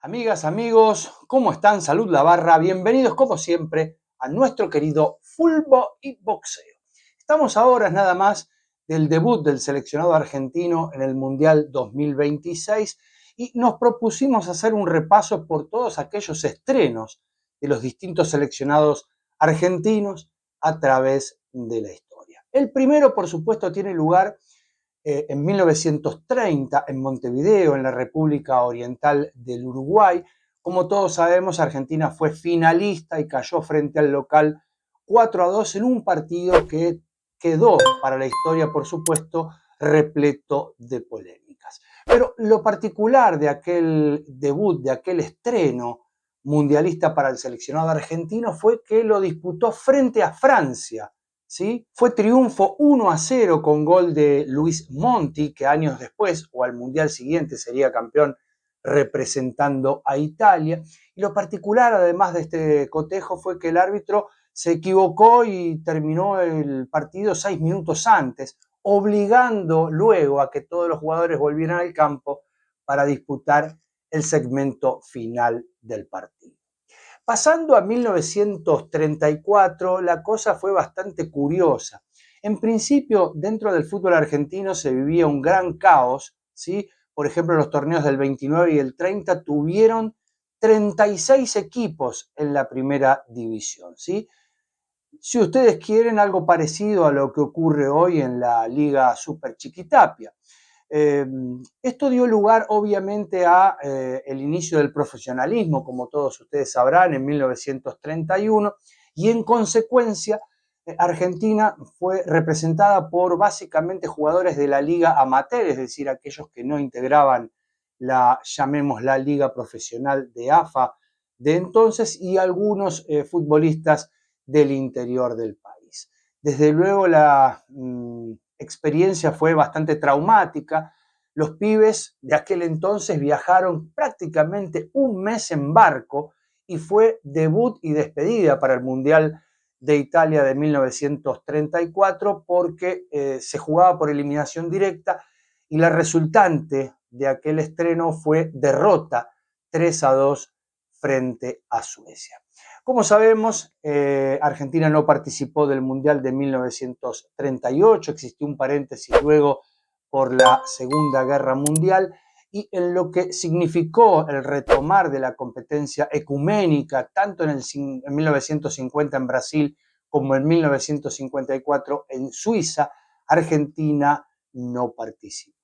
Amigas, amigos, ¿cómo están? Salud la barra. Bienvenidos, como siempre, a nuestro querido Fútbol y Boxeo. Estamos a horas nada más del debut del seleccionado argentino en el Mundial 2026 y nos propusimos hacer un repaso por todos aquellos estrenos de los distintos seleccionados argentinos a través de la historia. El primero, por supuesto, tiene lugar en 1930 en Montevideo, en la República Oriental del Uruguay. Como todos sabemos, Argentina fue finalista y cayó frente al local 4-2 en un partido que quedó para la historia, por supuesto, repleto de polémicas. Pero lo particular de aquel debut, de aquel estreno mundialista para el seleccionado argentino fue que lo disputó frente a Francia. ¿Sí? Fue triunfo 1-0 con gol de Luis Monti, que años después o al Mundial siguiente sería campeón representando a Italia. Y lo particular, además de este cotejo, fue que el árbitro se equivocó y terminó el partido 6 minutos antes, obligando luego a que todos los jugadores volvieran al campo para disputar el segmento final del partido. Pasando a 1934, la cosa fue bastante curiosa. En principio, dentro del fútbol argentino se vivía un gran caos, ¿sí? Por ejemplo, los torneos del 29 y el 30 tuvieron 36 equipos en la primera división, ¿sí? Si ustedes quieren algo parecido a lo que ocurre hoy en la Liga Super Chiquitapia. Esto dio lugar obviamente a el inicio del profesionalismo, como todos ustedes sabrán, en 1931, y en consecuencia Argentina fue representada por básicamente jugadores de la liga amateur, es decir, aquellos que no integraban llamémosla liga profesional de AFA de entonces, y algunos futbolistas del interior del país. Desde luego la experiencia fue bastante traumática. Los pibes de aquel entonces viajaron prácticamente un mes en barco y fue debut y despedida para el Mundial de Italia de 1934 porque se jugaba por eliminación directa y la resultante de aquel estreno fue derrota 3-2 frente a Suecia. Como sabemos, Argentina no participó del Mundial de 1938, existió un paréntesis luego por la Segunda Guerra Mundial, y en lo que significó el retomar de la competencia ecuménica, tanto en 1950 en Brasil como en 1954 en Suiza, Argentina no participó.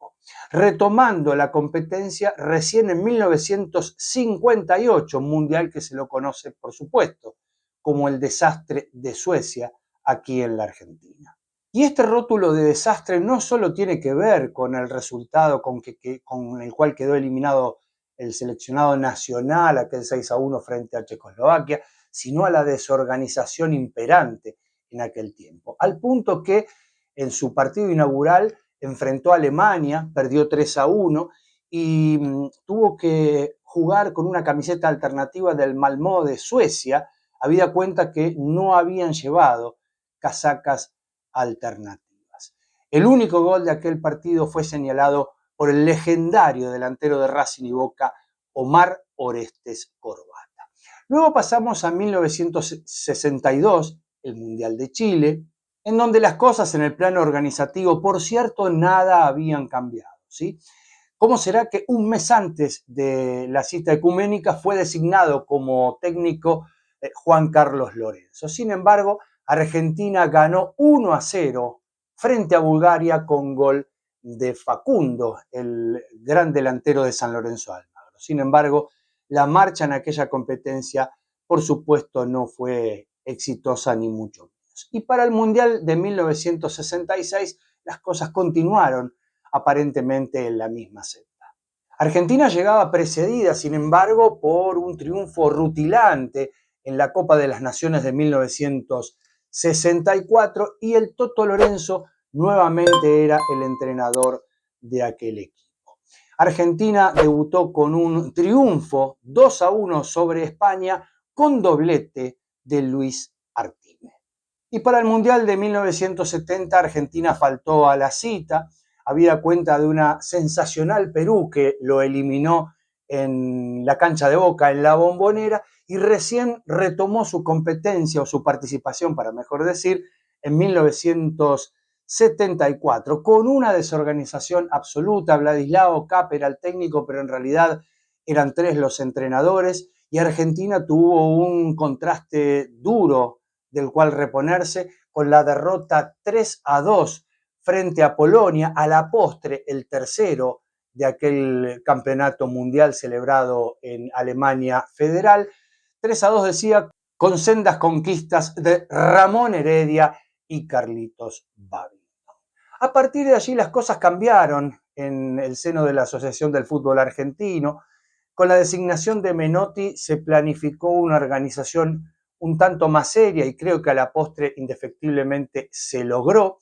Retomando la competencia recién en 1958, mundial que se lo conoce, por supuesto, como el desastre de Suecia aquí en la Argentina. Y este rótulo de desastre no solo tiene que ver con el resultado con el cual quedó eliminado el seleccionado nacional, aquel 6-1 frente a Checoslovaquia, sino a la desorganización imperante en aquel tiempo. Al punto que en su partido inaugural enfrentó a Alemania, perdió 3-1 y tuvo que jugar con una camiseta alternativa del Malmö de Suecia, habida cuenta que no habían llevado casacas alternativas. El único gol de aquel partido fue señalado por el legendario delantero de Racing y Boca, Omar Orestes Corbata. Luego pasamos a 1962, el Mundial de Chile, en donde las cosas en el plano organizativo, por cierto, nada habían cambiado, ¿sí? ¿Cómo será que un mes antes de la cita ecuménica fue designado como técnico Juan Carlos Lorenzo? Sin embargo, Argentina ganó 1-0 frente a Bulgaria con gol de Facundo, el gran delantero de San Lorenzo Almagro. Sin embargo, la marcha en aquella competencia, por supuesto, no fue exitosa ni mucho menos. Y para el Mundial de 1966, las cosas continuaron aparentemente en la misma senda. Argentina llegaba precedida, sin embargo, por un triunfo rutilante en la Copa de las Naciones de 1964 y el Toto Lorenzo nuevamente era el entrenador de aquel equipo. Argentina debutó con un triunfo 2-1 sobre España con doblete de Luis Artime. Y para el Mundial de 1970 Argentina faltó a la cita, habida cuenta de una sensacional Perú que lo eliminó en la cancha de Boca, en la Bombonera, y recién retomó su competencia o su participación, para mejor decir, en 1974, con una desorganización absoluta. Vladislao Cap era el técnico, pero en realidad eran 3 los entrenadores, y Argentina tuvo un contraste duro del cual reponerse con la derrota 3-2 frente a Polonia, a la postre el tercero de aquel campeonato mundial celebrado en Alemania Federal. 3-2, decía, con sendas conquistas de Ramón Heredia y Carlitos Babi. A partir de allí las cosas cambiaron en el seno de la Asociación del Fútbol Argentino. Con la designación de Menotti se planificó una organización un tanto más seria y creo que a la postre indefectiblemente se logró.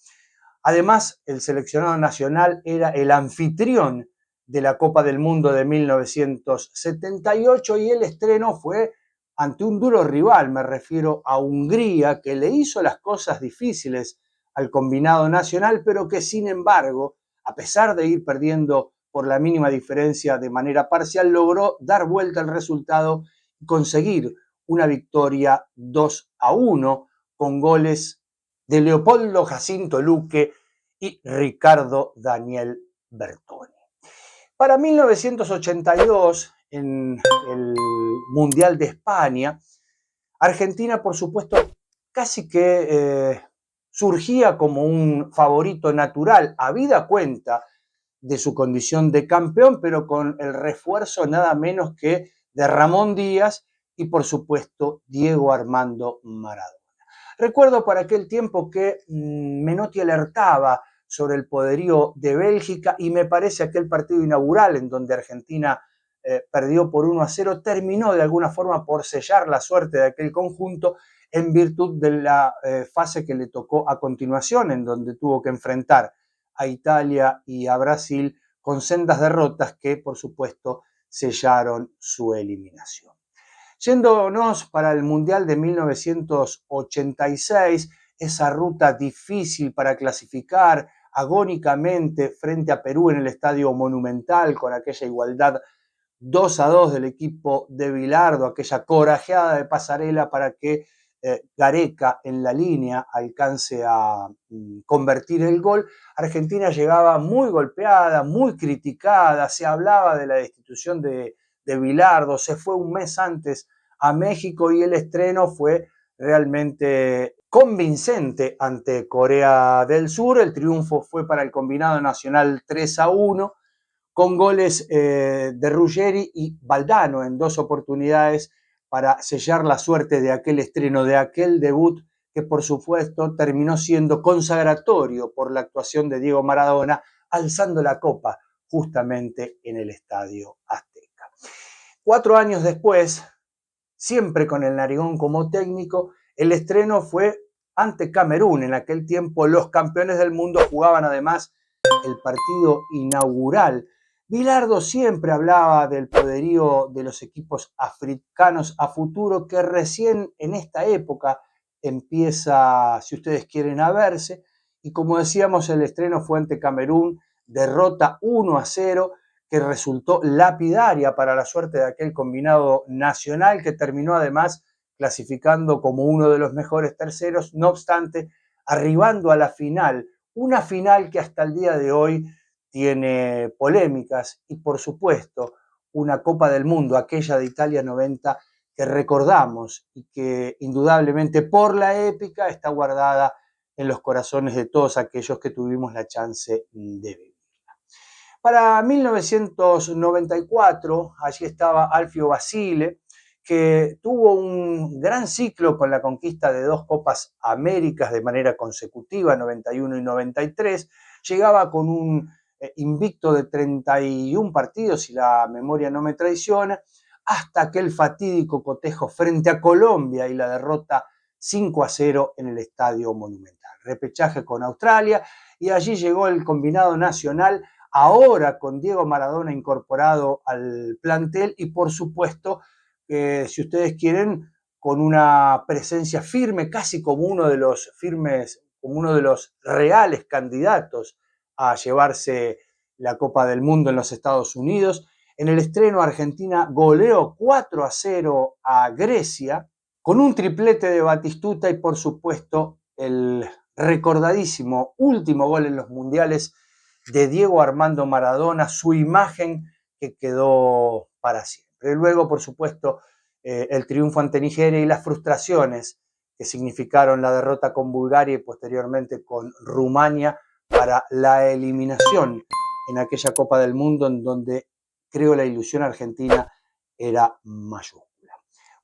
Además, el seleccionado nacional era el anfitrión de la Copa del Mundo de 1978 y el estreno fue ante un duro rival, me refiero a Hungría, que le hizo las cosas difíciles al combinado nacional, pero que sin embargo, a pesar de ir perdiendo por la mínima diferencia de manera parcial, logró dar vuelta al resultado y conseguir una victoria 2-1 con goles de Leopoldo Jacinto Luque y Ricardo Daniel Bertoni. Para 1982, en el Mundial de España, Argentina, por supuesto, casi que surgía como un favorito natural, habida cuenta de su condición de campeón, pero con el refuerzo nada menos que de Ramón Díaz y, por supuesto, Diego Armando Maradona. Recuerdo para aquel tiempo que Menotti alertaba sobre el poderío de Bélgica y me parece aquel partido inaugural en donde Argentina perdió por 1-0, terminó de alguna forma por sellar la suerte de aquel conjunto en virtud de la fase que le tocó a continuación, en donde tuvo que enfrentar a Italia y a Brasil con sendas derrotas que, por supuesto, sellaron su eliminación. Yéndonos para el Mundial de 1986, esa ruta difícil para clasificar agónicamente frente a Perú en el Estadio Monumental, con aquella igualdad 2-2 del equipo de Bilardo, aquella corajeada de pasarela para que Gareca en la línea alcance a convertir el gol. Argentina llegaba muy golpeada, muy criticada, se hablaba de la destitución de Bilardo, se fue un mes antes a México y el estreno fue realmente convincente ante Corea del Sur. El triunfo fue para el combinado nacional 3-1, con goles de Ruggeri y Valdano en 2 oportunidades para sellar la suerte de aquel estreno, de aquel debut que por supuesto terminó siendo consagratorio por la actuación de Diego Maradona, alzando la copa justamente en el Estadio Azteca. 4 años después, siempre con el Narigón como técnico, el estreno fue ante Camerún. En aquel tiempo los campeones del mundo jugaban además el partido inaugural. Bilardo siempre hablaba del poderío de los equipos africanos a futuro, que recién en esta época empieza, si ustedes quieren, a verse. Y como decíamos, el estreno fue ante Camerún, derrota 1-0, que resultó lapidaria para la suerte de aquel combinado nacional, que terminó además clasificando como uno de los mejores terceros, no obstante, arribando a la final, una final que hasta el día de hoy tiene polémicas y, por supuesto, una Copa del Mundo, aquella de Italia 90, que recordamos y que indudablemente por la épica está guardada en los corazones de todos aquellos que tuvimos la chance de vivirla. Para 1994, allí estaba Alfio Basile, que tuvo un gran ciclo con la conquista de 2 Copas Américas de manera consecutiva, 91 y 93, llegaba con un invicto de 31 partidos, si la memoria no me traiciona, hasta aquel fatídico cotejo frente a Colombia y la derrota 5-0 en el Estadio Monumental. Repechaje con Australia y allí llegó el combinado nacional, ahora con Diego Maradona incorporado al plantel y por supuesto, si ustedes quieren, con una presencia firme, casi como uno de los reales candidatos a llevarse la Copa del Mundo en los Estados Unidos. En el estreno, Argentina goleó 4-0 a Grecia con un triplete de Batistuta y, por supuesto, el recordadísimo último gol en los mundiales de Diego Armando Maradona, su imagen que quedó para siempre. Luego, por supuesto, el triunfo ante Nigeria y las frustraciones que significaron la derrota con Bulgaria y posteriormente con Rumania para la eliminación en aquella Copa del Mundo en donde creo la ilusión argentina era mayúscula.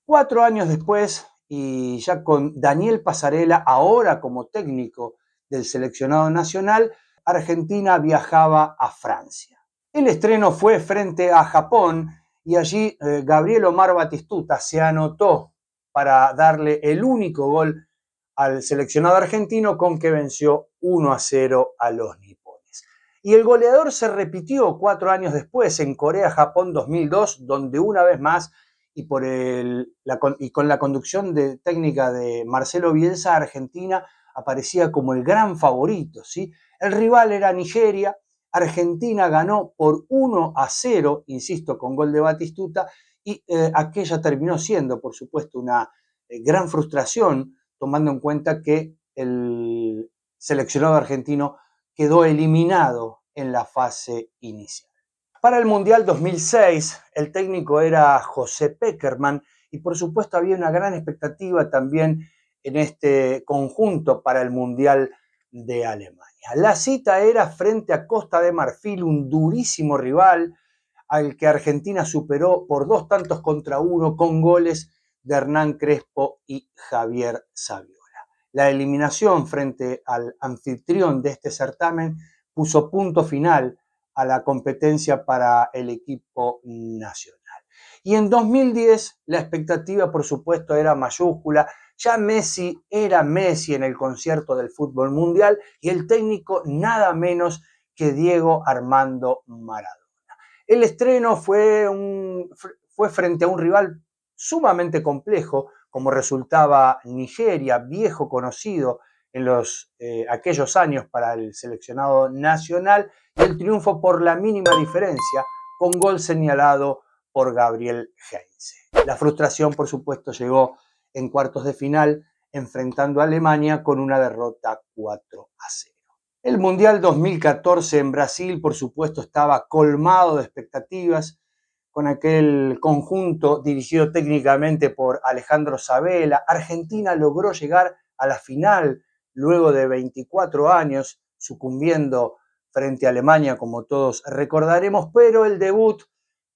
4 años después, y ya con Daniel Pasarela, ahora como técnico del seleccionado nacional, Argentina viajaba a Francia. El estreno fue frente a Japón y allí Gabriel Omar Batistuta se anotó para darle el único gol al seleccionado argentino con que venció 1-0 a los nipones. Y el goleador se repitió 4 años después en Corea-Japón 2002, donde una vez más y con la conducción técnica de Marcelo Bielsa, Argentina aparecía como el gran favorito, ¿sí? El rival era Nigeria, Argentina ganó por 1-0, insisto, con gol de Batistuta, y aquella terminó siendo, por supuesto, una gran frustración, tomando en cuenta que el seleccionado argentino quedó eliminado en la fase inicial. Para el Mundial 2006, el técnico era José Pekerman y por supuesto había una gran expectativa también en este conjunto para el Mundial de Alemania. La cita era frente a Costa de Marfil, un durísimo rival al que Argentina superó por 2-1 con goles de Hernán Crespo y Javier Saviola. La eliminación frente al anfitrión de este certamen puso punto final a la competencia para el equipo nacional. Y en 2010 la expectativa, por supuesto, era mayúscula. Ya Messi era Messi en el concierto del fútbol mundial y el técnico nada menos que Diego Armando Maradona. El estreno fue frente a un rival sumamente complejo, como resultaba Nigeria, viejo conocido en aquellos años para el seleccionado nacional, y el triunfo por la mínima diferencia, con gol señalado por Gabriel Heinze. La frustración, por supuesto, llegó en cuartos de final, enfrentando a Alemania con una derrota 4-0. El Mundial 2014 en Brasil, por supuesto, estaba colmado de expectativas, con aquel conjunto dirigido técnicamente por Alejandro Sabella. Argentina logró llegar a la final luego de 24 años, sucumbiendo frente a Alemania, como todos recordaremos, pero el debut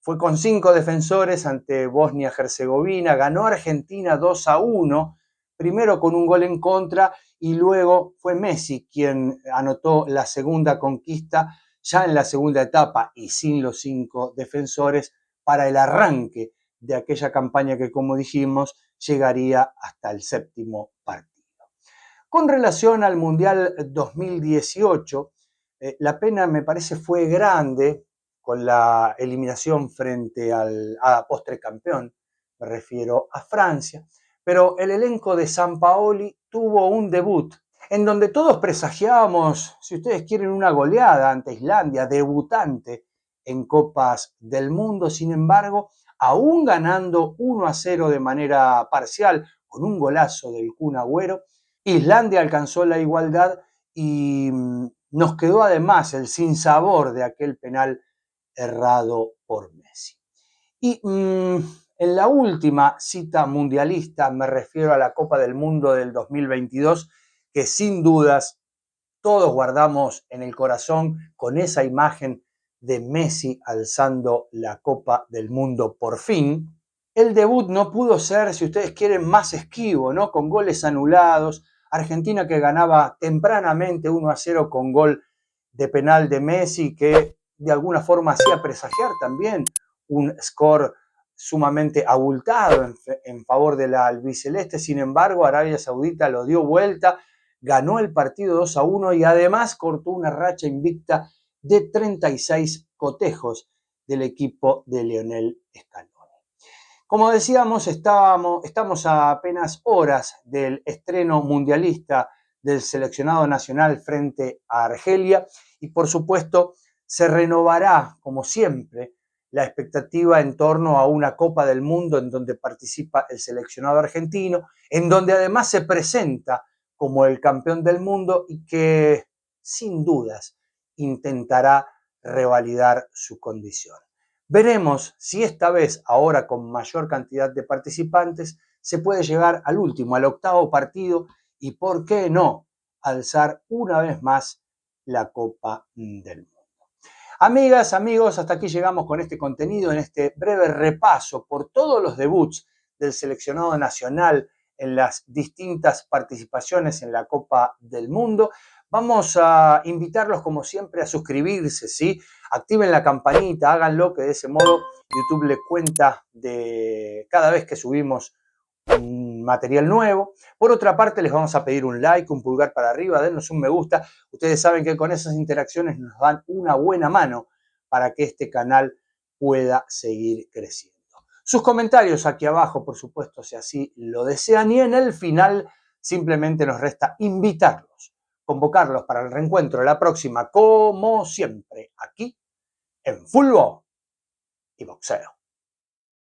fue con 5 defensores ante Bosnia-Herzegovina. Ganó Argentina 2-1, primero con un gol en contra y luego fue Messi quien anotó la segunda conquista ya en la segunda etapa y sin los 5 defensores para el arranque de aquella campaña que, como dijimos, llegaría hasta el 7º partido. Con relación al Mundial 2018, la pena me parece fue grande con la eliminación frente a postre campeón, me refiero a Francia, pero el elenco de Sampaoli tuvo un debut en donde todos presagiábamos, si ustedes quieren, una goleada ante Islandia, debutante en Copas del Mundo. Sin embargo, aún ganando 1-0 de manera parcial, con un golazo del Kun Agüero, Islandia alcanzó la igualdad y nos quedó además el sinsabor de aquel penal errado por Messi. Y en la última cita mundialista, me refiero a la Copa del Mundo del 2022, que sin dudas todos guardamos en el corazón con esa imagen de Messi alzando la Copa del Mundo por fin. El debut no pudo ser, si ustedes quieren, más esquivo, ¿no? Con goles anulados. Argentina que ganaba tempranamente 1-0 con gol de penal de Messi, que de alguna forma hacía presagiar también un score sumamente abultado en favor de la albiceleste. Sin embargo, Arabia Saudita lo dio vuelta, ganó el partido 2-1 y además cortó una racha invicta de 36 cotejos del equipo de Lionel Scaloni. Como decíamos, estamos a apenas horas del estreno mundialista del seleccionado nacional frente a Argelia y por supuesto se renovará, como siempre, la expectativa en torno a una Copa del Mundo en donde participa el seleccionado argentino, en donde además se presenta como el campeón del mundo y que sin dudas intentará revalidar su condición. Veremos si esta vez, ahora con mayor cantidad de participantes, se puede llegar al último, al octavo partido y, ¿por qué no?, alzar una vez más la Copa del Mundo. Amigas, amigos, hasta aquí llegamos con este contenido, en este breve repaso por todos los debuts del seleccionado nacional en las distintas participaciones en la Copa del Mundo. Vamos a invitarlos, como siempre, a suscribirse, ¿sí? Activen la campanita, háganlo, que de ese modo YouTube le cuenta de cada vez que subimos un material nuevo. Por otra parte, les vamos a pedir un like, un pulgar para arriba, dennos un me gusta. Ustedes saben que con esas interacciones nos dan una buena mano para que este canal pueda seguir creciendo. Sus comentarios aquí abajo, por supuesto, si así lo desean. Y en el final, simplemente nos resta invitarlos, convocarlos para el reencuentro de la próxima, como siempre, aquí en Fútbol y Boxeo.